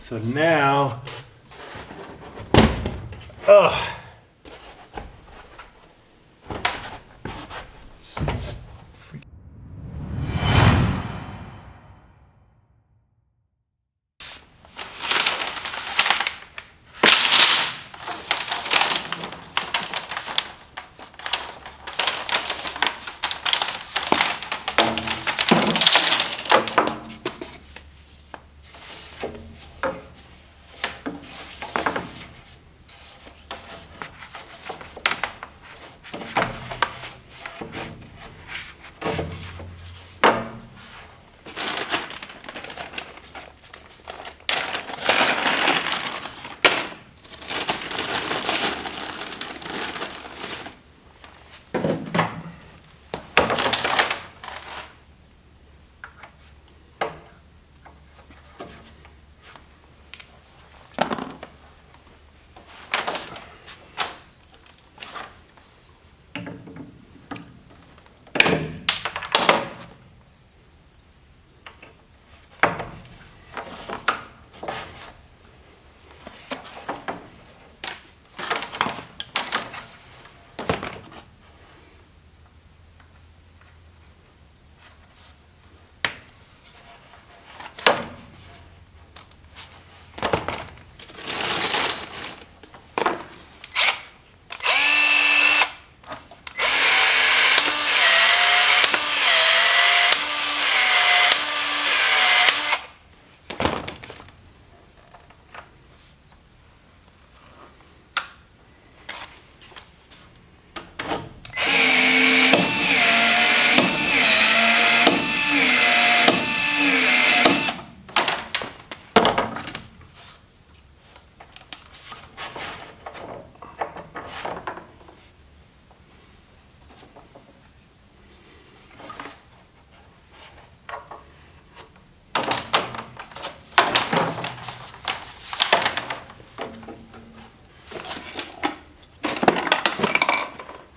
So now,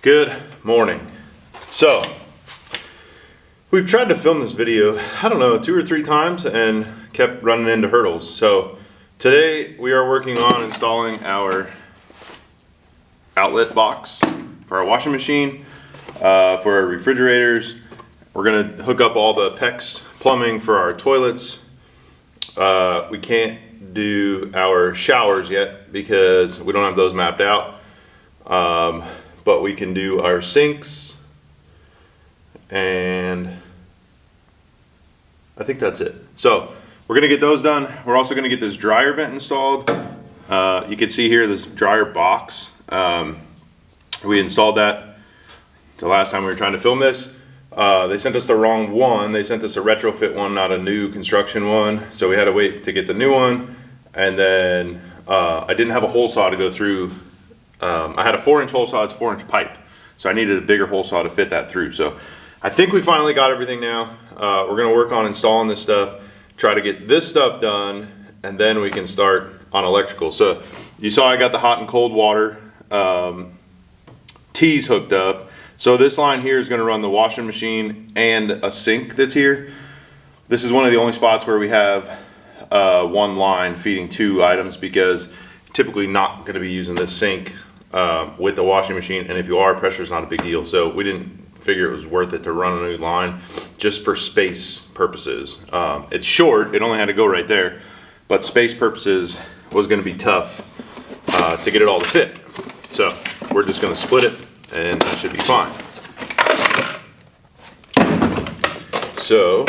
good morning. So we've tried to film this video, I don't know, 2 or 3 times and kept running into hurdles. So today we are working on installing our outlet box for our washing machine, for our refrigerators. We're gonna hook up all the PEX plumbing for our toilets. We can't do our showers yet because we don't have those mapped out. But we can do our sinks, and I think that's it. So we're gonna get those done. We're also gonna get this dryer vent installed. You can see here this dryer box. We installed that the last time we were trying to film this. They sent us the wrong one. They sent us a retrofit one, not a new construction one. So we had to wait to get the new one. And then I didn't have a hole saw to go through. I had a 4-inch hole saw, it's 4-inch pipe. So I needed a bigger hole saw to fit that through. So I think we finally got everything now. We're gonna work on installing this stuff, try to get this stuff done, and then we can start on electrical. So you saw I got the hot and cold water T's hooked up. So this line here is gonna run the washing machine and a sink that's here. This is one of the only spots where we have one line feeding 2 items, because typically not gonna be using this sink with the washing machine, and if you are, pressure is not a big deal. So we didn't figure it was worth it to run a new line just for space purposes. It's short, it only had to go right there, but space purposes was gonna be tough to get it all to fit. So we're just gonna split it and that should be fine. So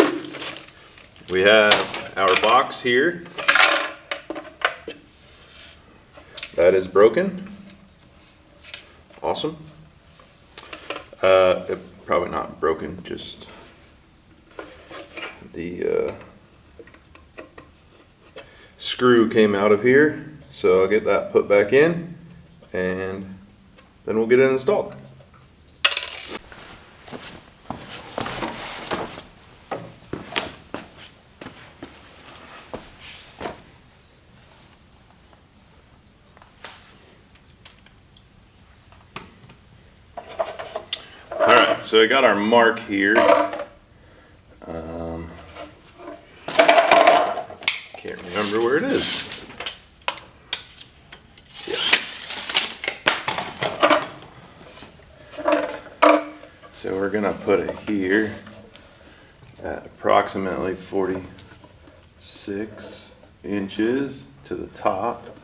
we have our box here that is broken. Awesome. Probably not broken, just the screw came out of here. So I'll get that put back in and then we'll get it installed. So I got our mark Can't remember where it is. Yeah. So we're gonna put it here at approximately 46 inches to the top.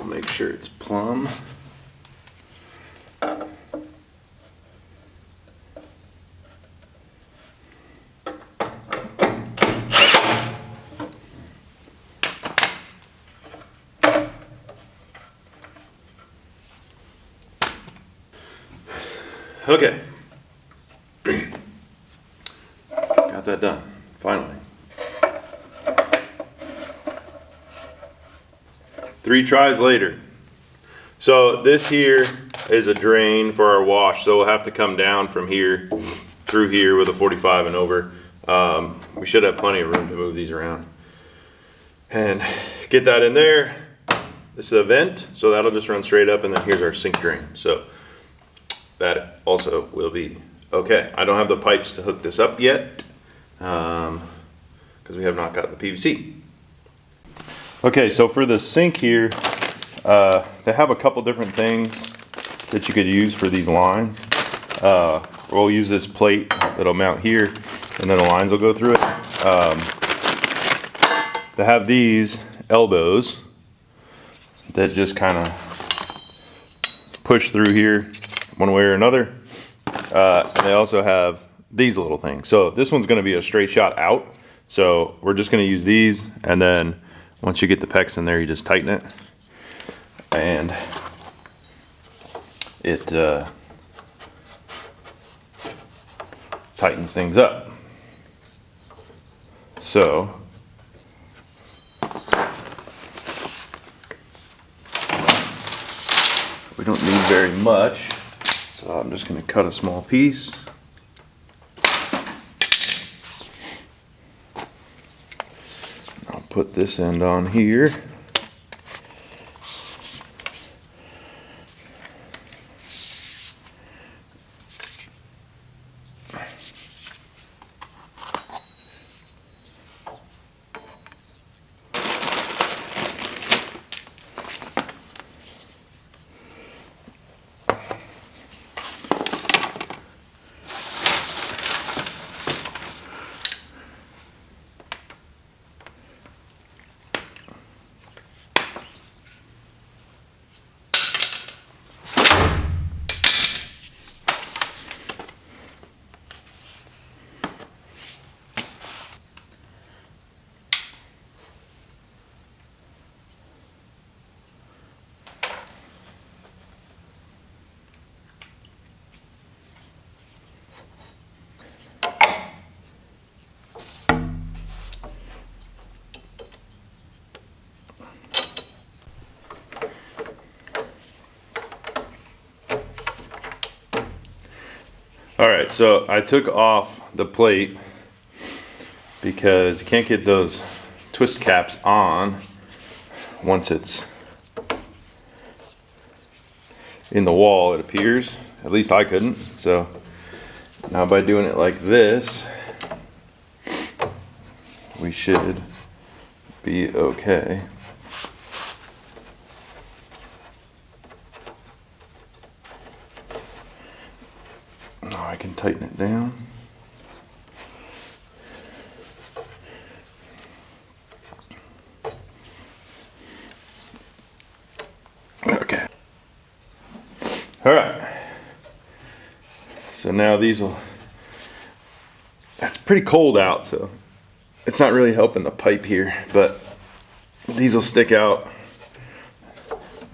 Make sure it's plumb. Okay. Got that done, finally. 3 tries later. So this here is a drain for our wash, so we'll have to come down from here through here with a 45 and over. We should have plenty of room to move these around and get that in there. This is a vent, so that'll just run straight up, and then here's our sink drain. So that also will be okay. I don't have the pipes to hook this up yet because we have not got the PVC. Okay, so for the sink here, they have a couple different things that you could use for these lines. We'll use this plate that'll mount here, and then the lines will go through it. They have these elbows that just kind of push through here one way or another. They also have these little things. So this one's going to be a straight shot out. So we're just going to use these, and then once you get the pecs in there, you just tighten it, and it tightens things up. So we don't need very much, so I'm just going to cut a small piece. I'll put this end on here. All right, so I took off the plate because you can't get those twist caps on once it's in the wall, it appears. At least I couldn't. So now by doing it like this, we should be okay. Now I can tighten it down. Okay. All right. So now these will, it's pretty cold out, so it's not really helping the pipe here, but these will stick out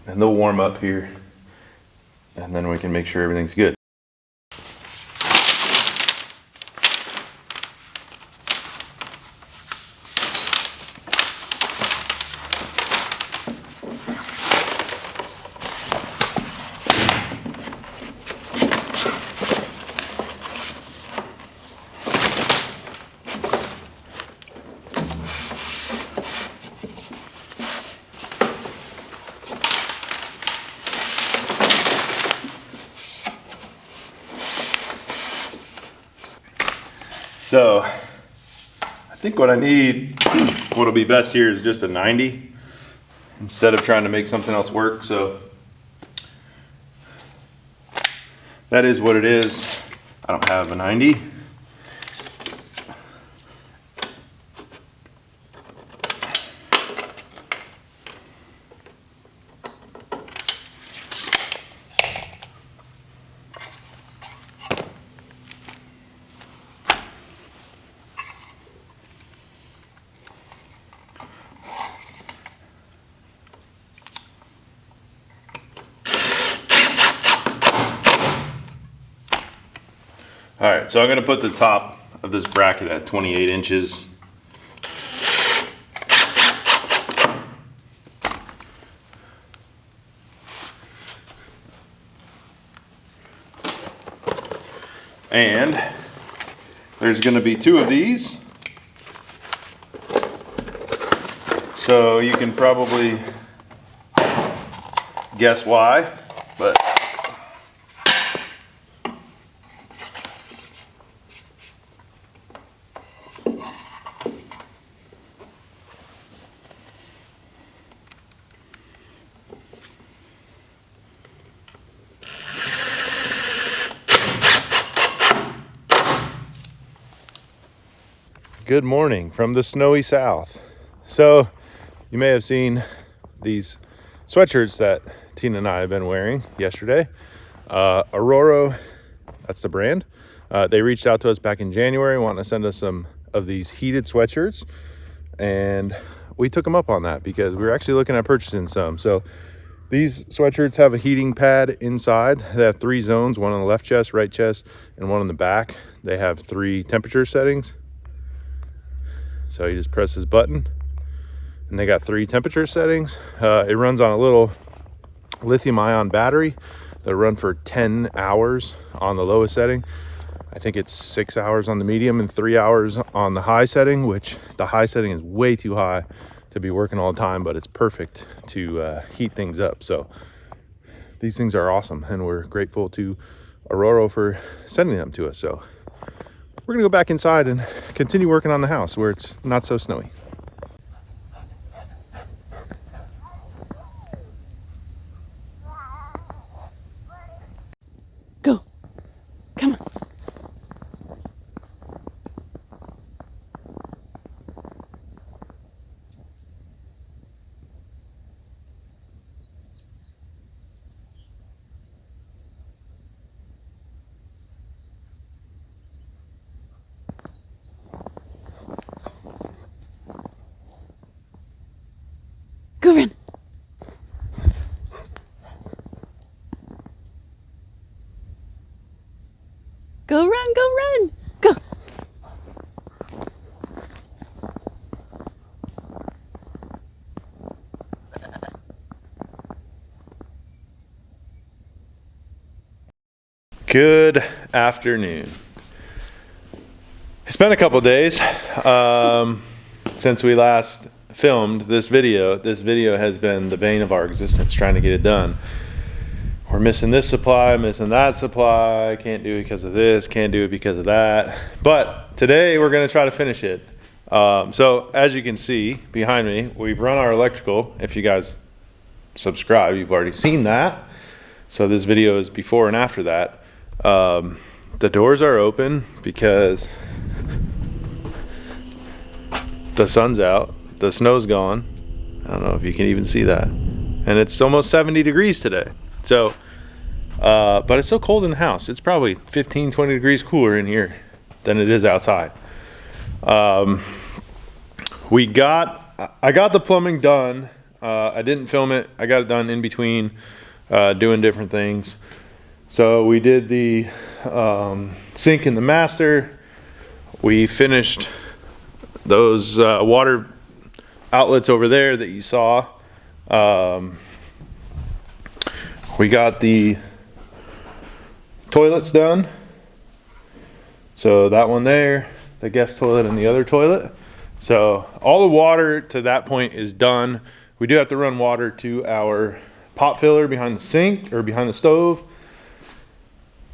and they'll warm up here, and then we can make sure everything's good. So I think what I need, what'll be best here is just a 90 instead of trying to make something else work. So that is what it is. I don't have a 90. All right, so I'm gonna put the top of this bracket at 28 inches. And there's gonna be 2 of these. So you can probably guess why, but good morning from the snowy south. So you may have seen these sweatshirts that Tina and I have been wearing yesterday. Aurora, that's the brand. They reached out to us back in January wanting to send us some of these heated sweatshirts, and we took them up on that because we were actually looking at purchasing some. So these sweatshirts have a heating pad inside. They have 3 zones, one on the left chest, right chest, and one on the back. They have 3 temperature settings. So you just press this button and they got 3 temperature settings. It runs on a little lithium ion battery that run for 10 hours on the lowest setting. I think it's 6 hours on the medium and 3 hours on the high setting, which the high setting is way too high to be working all the time, but it's perfect to heat things up. So these things are awesome, and we're grateful to Aurora for sending them to us. So we're gonna go back inside and continue working on the house where it's not so snowy. Go. Come on. Go run. Go run, go run, go. Good afternoon. It's been a couple days since we last filmed this video. This video has been the bane of our existence, trying to get it done. We're missing this supply, missing that supply, can't do it because of this, can't do it because of that. But today we're gonna try to finish it. So as you can see behind me, we've run our electrical. If you guys subscribe, you've already seen that. So this video is before and after that. The doors are open because the sun's out, the snow's gone. I don't know if you can even see that. And it's almost 70 degrees today. So, but it's so cold in the house. It's probably 15, 20 degrees cooler in here than it is outside. I got the plumbing done. I didn't film it. I got it done in between doing different things. So we did the sink in the master. We finished those water outlets over there that you saw. We got the toilets done. So that one there, the guest toilet and the other toilet. So all the water to that point is done. We do have to run water to our pot filler behind the sink or behind the stove.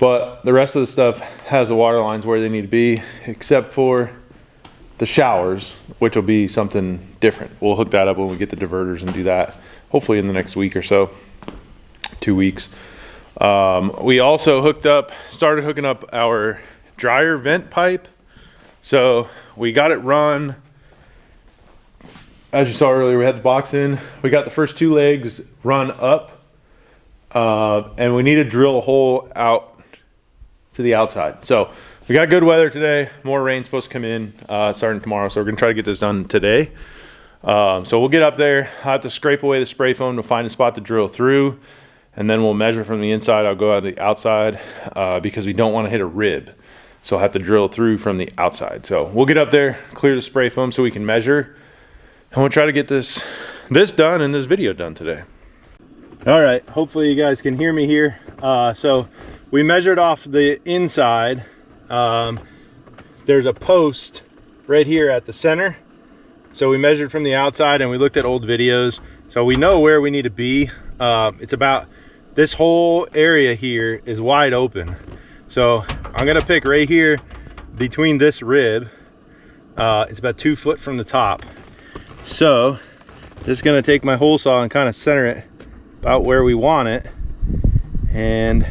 but the rest of the stuff has the water lines where they need to be, except for the showers, which will be something different. We'll hook that up when we get the diverters and do that, hopefully in the next week or so, 2 weeks. We also started hooking up our dryer vent pipe. So we got it run. As you saw earlier, we had the box in. We got the first 2 legs run up, and we need to drill a hole out to the outside. So we got good weather today. More rain supposed to come in starting tomorrow. So we're gonna try to get this done today. So we'll get up there. I have to scrape away the spray foam to find a spot to drill through, and then we'll measure from the inside. I'll go out the outside because we don't want to hit a rib. So I'll have to drill through from the outside. So we'll get up there, clear the spray foam so we can measure, and we'll try to get this done and this video done today. All right, hopefully you guys can hear me here. So we measured off the inside. There's a post right here at the center. So we measured from the outside and we looked at old videos. So we know where we need to be. It's about, this whole area here is wide open. So I'm gonna pick right here between this rib. It's about 2 foot from the top. So just gonna take my hole saw and kind of center it about where we want it. And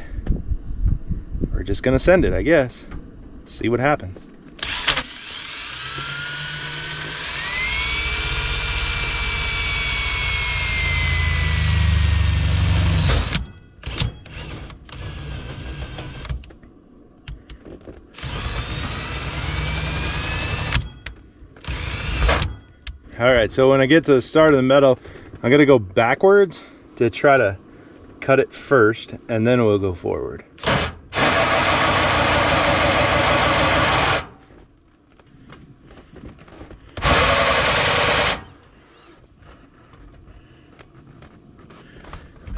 we're just gonna send it, I guess. See what happens. All right, so when I get to the start of the metal, I'm gonna go backwards to try to cut it first, and then we'll go forward.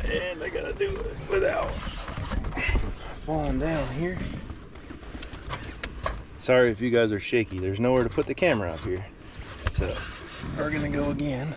And I gotta do it without falling down here. Sorry if you guys are shaky. There's nowhere to put the camera up here. So we're gonna go again.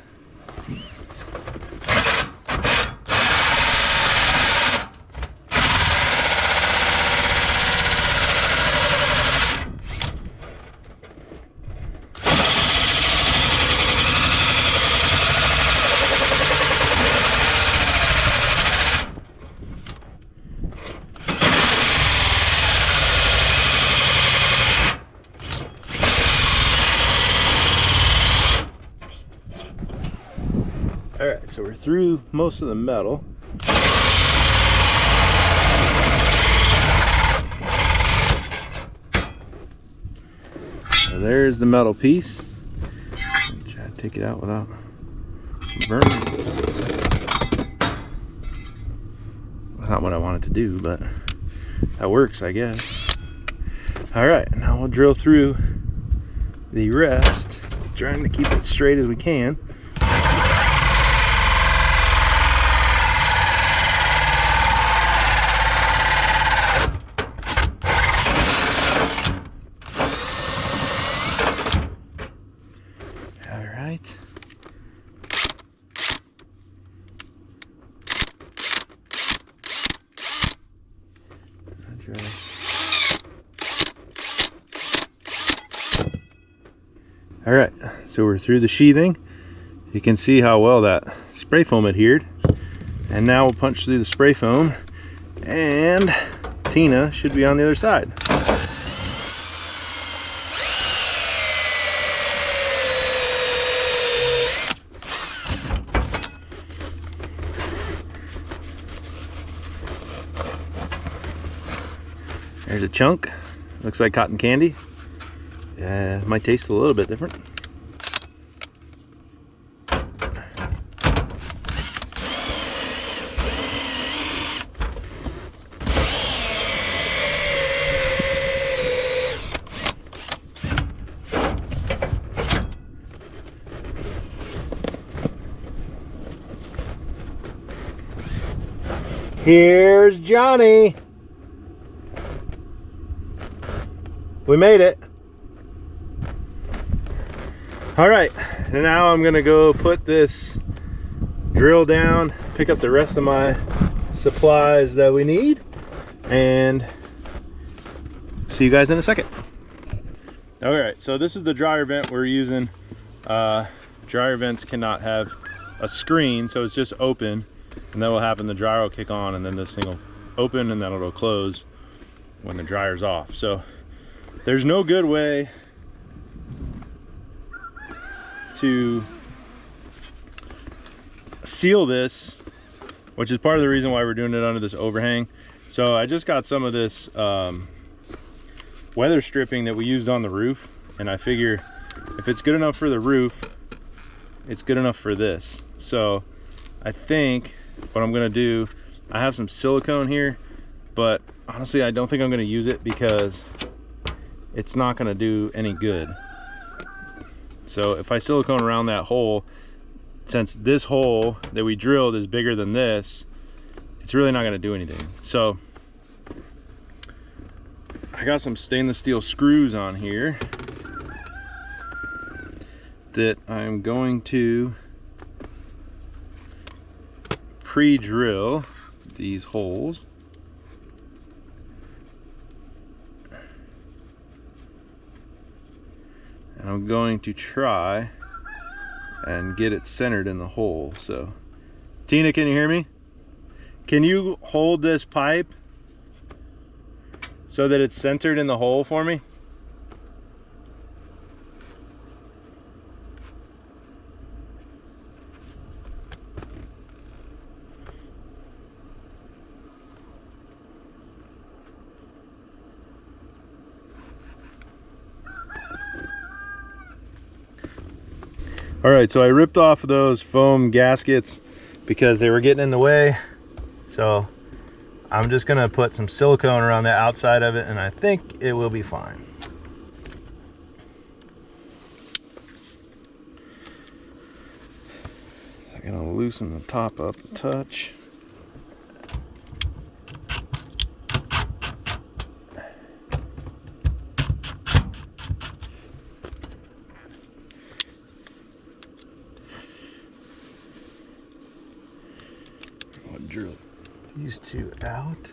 All right, so we're through most of the metal. So there's the metal piece. Try to take it out without burning. That's not what I wanted to do, but that works, I guess. All right, now we'll drill through the rest, trying to keep it straight as we can. All right, so we're through the sheathing. You can see how well that spray foam adhered. And now we'll punch through the spray foam, and Tina should be on the other side. There's a chunk, looks like cotton candy. Might taste a little bit different. Here's Johnny. We made it. All right, and now I'm gonna go put this drill down, pick up the rest of my supplies that we need, and see you guys in a second. All right, so this is the dryer vent we're using. Dryer vents cannot have a screen, so it's just open, and then what will happen, the dryer will kick on, and then this thing will open, and then it'll close when the dryer's off. So there's no good way to seal this, which is part of the reason why we're doing it under this overhang. So I just got some of this weather stripping that we used on the roof, and I figure if it's good enough for the roof, it's good enough for this. So I think what I'm gonna do, I have some silicone here, but honestly I don't think I'm gonna use it because it's not gonna do any good. So if I silicone around that hole, since this hole that we drilled is bigger than this, it's really not gonna do anything. So I got some stainless steel screws on here that I'm going to pre-drill these holes. And I'm going to try and get it centered in the hole. So, Tina, can you hear me? Can you hold this pipe so that it's centered in the hole for me? All right, so I ripped off those foam gaskets because they were getting in the way. So I'm just gonna put some silicone around the outside of it, and I think it will be fine. So I'm gonna loosen the top up a touch. Drill these two out.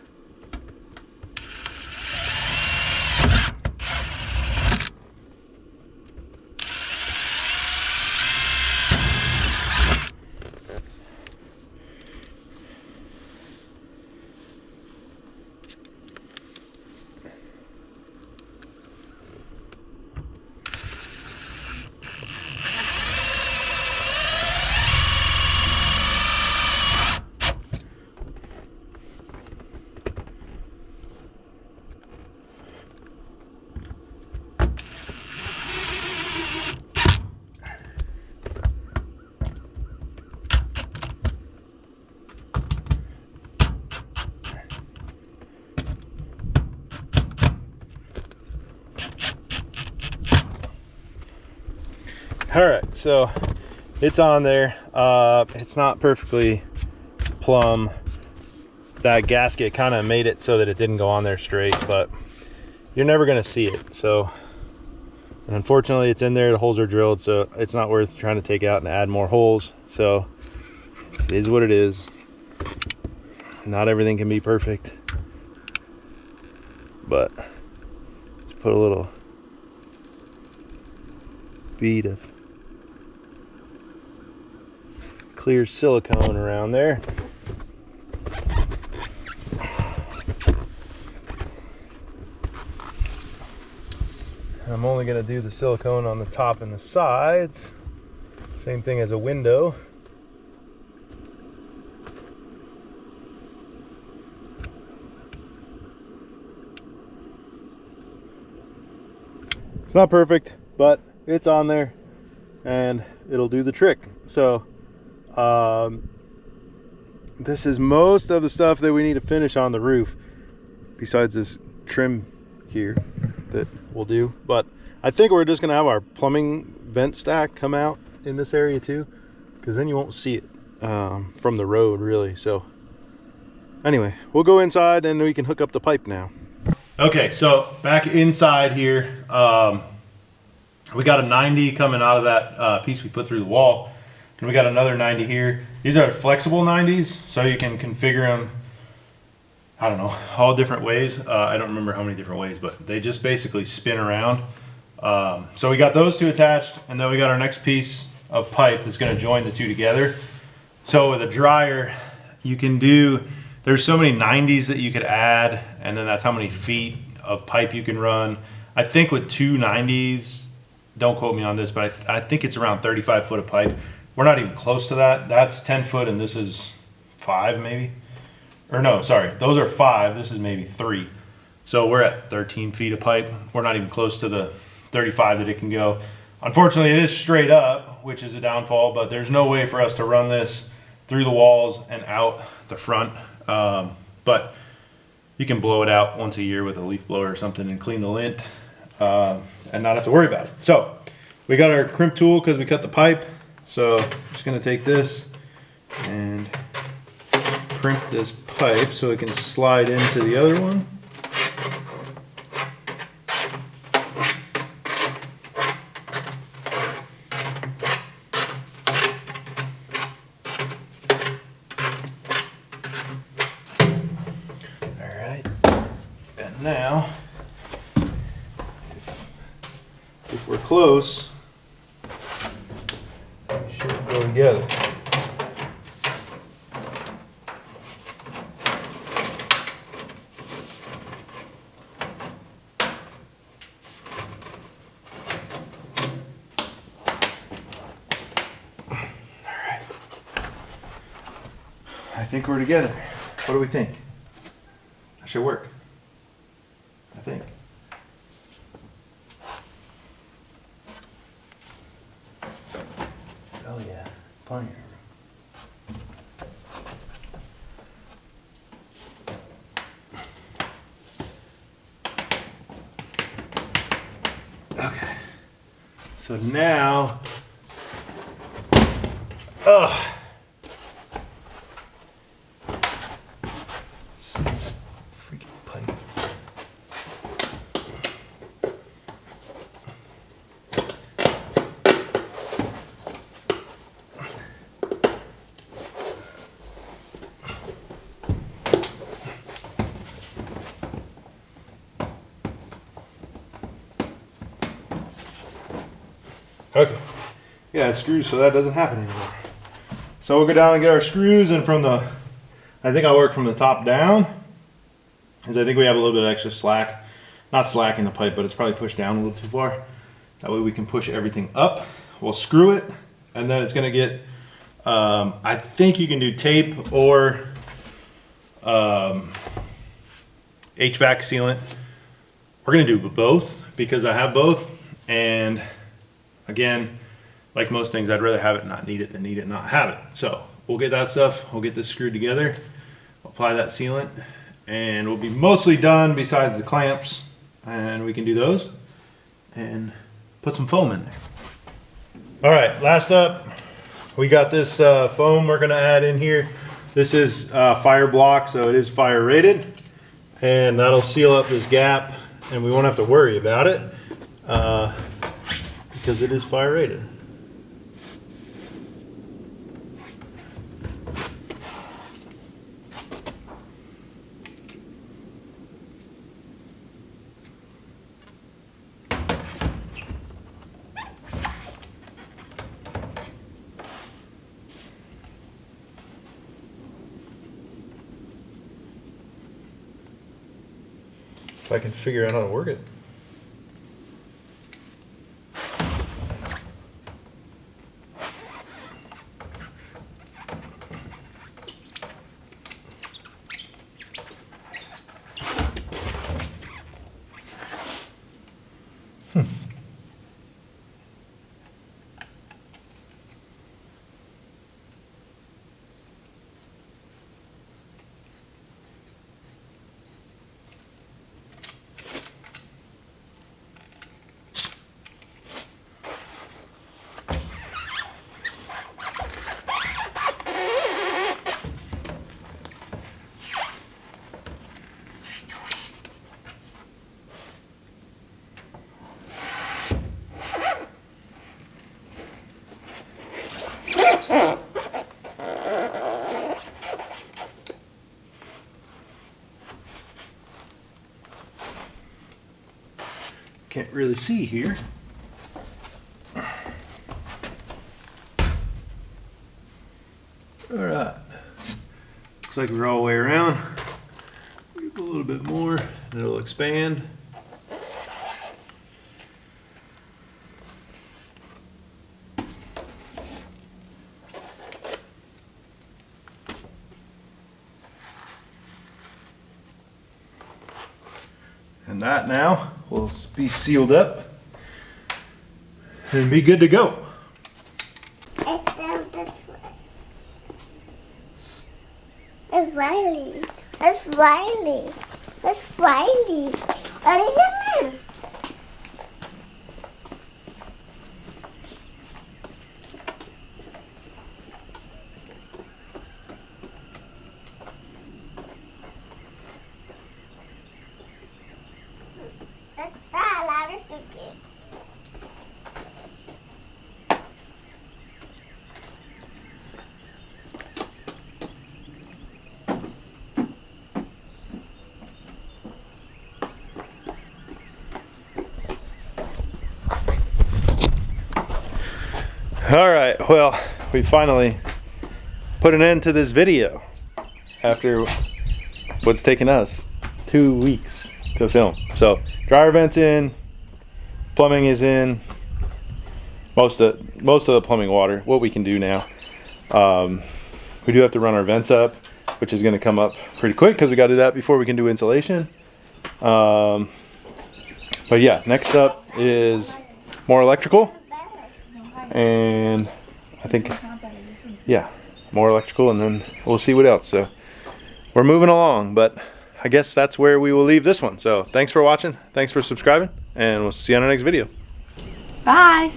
All right, so it's on there. It's not perfectly plumb. That gasket kind of made it so that it didn't go on there straight, but you're never gonna see it. So, and unfortunately it's in there, the holes are drilled, so it's not worth trying to take out and add more holes. So it is what it is. Not everything can be perfect, but just put a little bead of clear silicone around there. I'm only going to do the silicone on the top and the sides. Same thing as a window. It's not perfect, but it's on there and it'll do the trick. So this is most of the stuff that we need to finish on the roof, besides this trim here that we'll do. But I think we're just gonna have our plumbing vent stack come out in this area too, because then you won't see it from the road really. So anyway, we'll go inside and we can hook up the pipe now. Okay, so back inside here, we got a 90 coming out of that piece we put through the wall, and we got another 90 here. These are flexible 90s, so you can configure them I don't know, all different ways. I don't remember how many different ways, but they just basically spin around. So we got those two attached, and then we got our next piece of pipe that's going to join the two together. So with a dryer, you can do, there's so many 90s that you could add, and then that's how many feet of pipe you can run. I think with two 90s, don't quote me on this, but I think it's around 35 foot of pipe. We're not even close to that. That's 10 foot and this is 5 maybe. Or no, sorry, those are 5, this is maybe 3. So we're at 13 feet of pipe. We're not even close to the 35 that it can go. Unfortunately, it is straight up, which is a downfall, but there's no way for us to run this through the walls and out the front. But you can blow it out once a year with a leaf blower or something and clean the lint and not have to worry about it. So we got our crimp tool because we cut the pipe. So I'm just gonna take this and crimp this pipe so it can slide into the other one. Now, if we're close, we should go together. All right. I think we're together. What do we think? That should work. I think. Oh yeah, plenty of room. Okay. So now, freaking pipe. Okay, yeah, screws so that doesn't happen anymore. So we'll go down and get our screws, and from the, I think I'll work from the top down, because I think we have a little bit of extra slack. Not slack in the pipe, but it's probably pushed down a little too far. That way we can push everything up. We'll screw it, and then it's gonna get, I think you can do tape or HVAC sealant. We're gonna do both because I have both, and again, like most things, I'd rather have it and not need it than need it and not have it. So we'll get that stuff, we'll get this screwed together, apply that sealant, and we'll be mostly done besides the clamps, and we can do those and put some foam in there. All right, last up, we got this foam we're gonna add in here. This is fire block, so it is fire rated, and that'll seal up this gap, and we won't have to worry about it. Because it is fire rated. If I can figure out how to work it. can't really see here. All right, looks like we're all the way around. Give a little bit more and it'll expand. And that now will be sealed up and be good to go. It's down this way. It's Riley. It's Riley. It's Riley. What is it there? That's that louder cookie. All right, well, we finally put an end to this video after what's taken us 2 weeks to film. So dryer vent's in, plumbing is in, most of the plumbing water, what we can do now. We do have to run our vents up, which is gonna come up pretty quick because we gotta do that before we can do insulation. But yeah, next up is more electrical. And I think, yeah, more electrical, and then we'll see what else. So we're moving along, but I guess that's where we will leave this one. So thanks for watching, thanks for subscribing, and we'll see you on the next video. Bye.